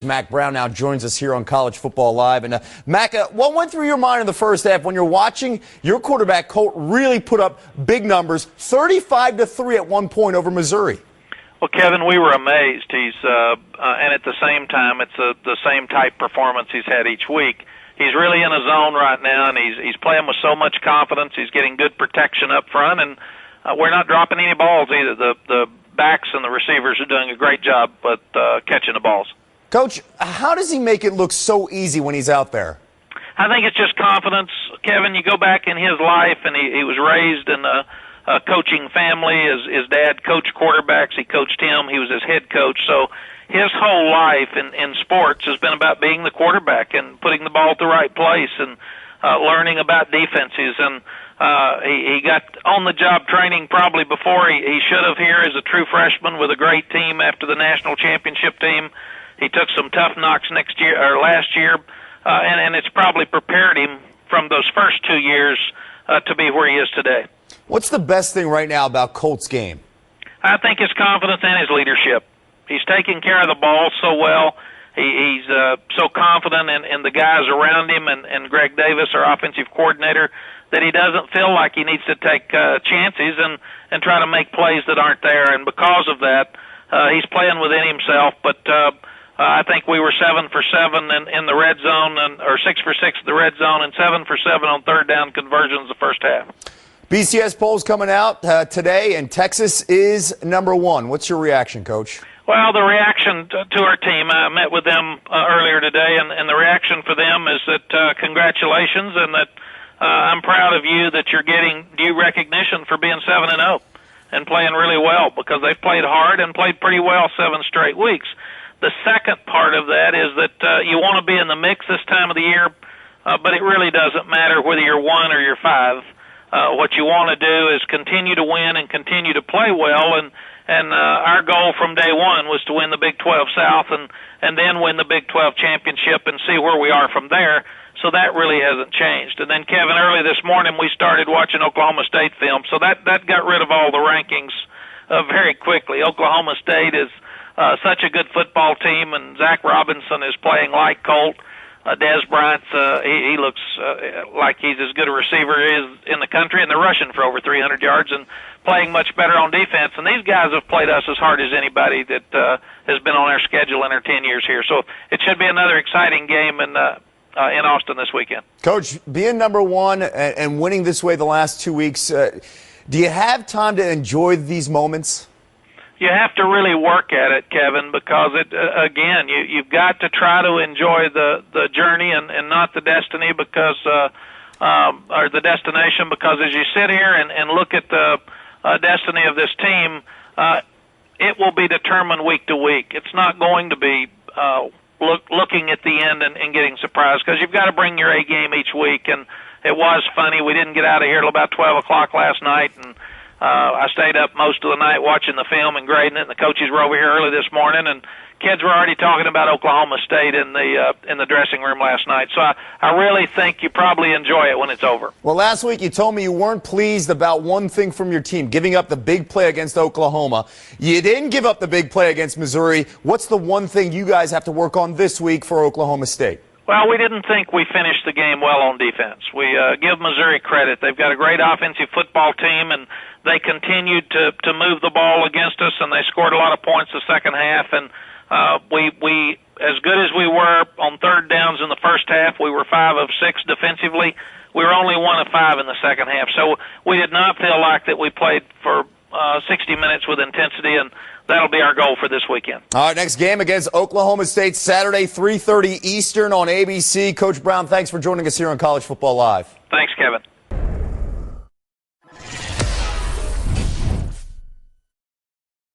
Mac Brown now joins us here on College Football Live. And Mac, what went through your mind in the first half when you're watching your quarterback Colt really put up big numbers, 35-3 at one point over Missouri? Well, Kevin, we were amazed. And at the same time, it's the same type performance he's had each week. He's really in a zone right now, and he's playing with so much confidence. He's getting good protection up front, and we're not dropping any balls either. The backs and the receivers are doing a great job at catching the balls. Coach, how does he make it look so easy when he's out there? I think it's just confidence. Kevin, you go back in his life, and he was raised in a coaching family. His dad coached quarterbacks. He coached him. He was his head coach. So his whole life in sports has been about being the quarterback and putting the ball at the right place and learning about defenses. And he got on-the-job training probably before he should have here as a true freshman with a great team after the national championship team. He took some tough knocks last year, and it's probably prepared him from those first 2 years to be where he is today. What's the best thing right now about Colt's game? I think his confidence and his leadership. He's taking care of the ball so well. He's so confident in the guys around him and Greg Davis, our offensive coordinator, that he doesn't feel like he needs to take chances and try to make plays that aren't there. And because of that, he's playing within himself. But I think we were 7 for 7 in the red zone, or 6 for 6 in the red zone, and 7 for 7 on third down conversions the first half. BCS polls coming out today, and Texas is #1. What's your reaction, Coach? Well, the reaction to our team, I met with them earlier today, and the reaction for them is that congratulations, and that I'm proud of you that you're getting due recognition for being 7-0 and playing really well, because they've played hard and played pretty well 7 straight weeks. The second part of that is that you want to be in the mix this time of the year, but it really doesn't matter whether you're 1 or you're 5. What you want to do is continue to win and continue to play well, and our goal from day one was to win the Big 12 South and then win the Big 12 championship and see where we are from there. So that really hasn't changed. And then, Kevin, early this morning we started watching Oklahoma State film, so that got rid of all the rankings very quickly. Oklahoma State is such a good football team, and Zach Robinson is playing like Colt. Des Bryant's, he looks like he's as good a receiver as in the country, and they're rushing for over 300 yards and playing much better on defense. And these guys have played us as hard as anybody that has been on our schedule in our 10 years here. So it should be another exciting game in Austin this weekend. Coach, being #1 and winning this way the last 2 weeks, do you have time to enjoy these moments? You have to really work at it, Kevin, because again, you've got to try to enjoy the journey and not the destiny, because or the destination, because as you sit here and look at the destiny of this team, it will be determined week to week. It's not going to be looking at the end and getting surprised, because you've got to bring your A game each week. And it was funny, we didn't get out of here till about 12 o'clock last night, and I stayed up most of the night watching the film and grading it, and the coaches were over here early this morning, and kids were already talking about Oklahoma State in the dressing room last night. So I really think you probably enjoy it when it's over. Well, last week you told me you weren't pleased about one thing from your team, giving up the big play against Oklahoma. You didn't give up the big play against Missouri. What's the one thing you guys have to work on this week for Oklahoma State? Well, we didn't think we finished the game well on defense. We give Missouri credit. They've got a great offensive football team, and they continued to move the ball against us, and they scored a lot of points the second half. And we as good as we were on third downs in the first half, we were 5 of 6 defensively. We were only 1 of 5 in the second half. So we did not feel like that we played for 60 minutes with intensity, and that'll be our goal for this weekend. All right, next game against Oklahoma State, Saturday, 3:30 Eastern on ABC. Coach Brown, thanks for joining us here on College Football Live. Thanks.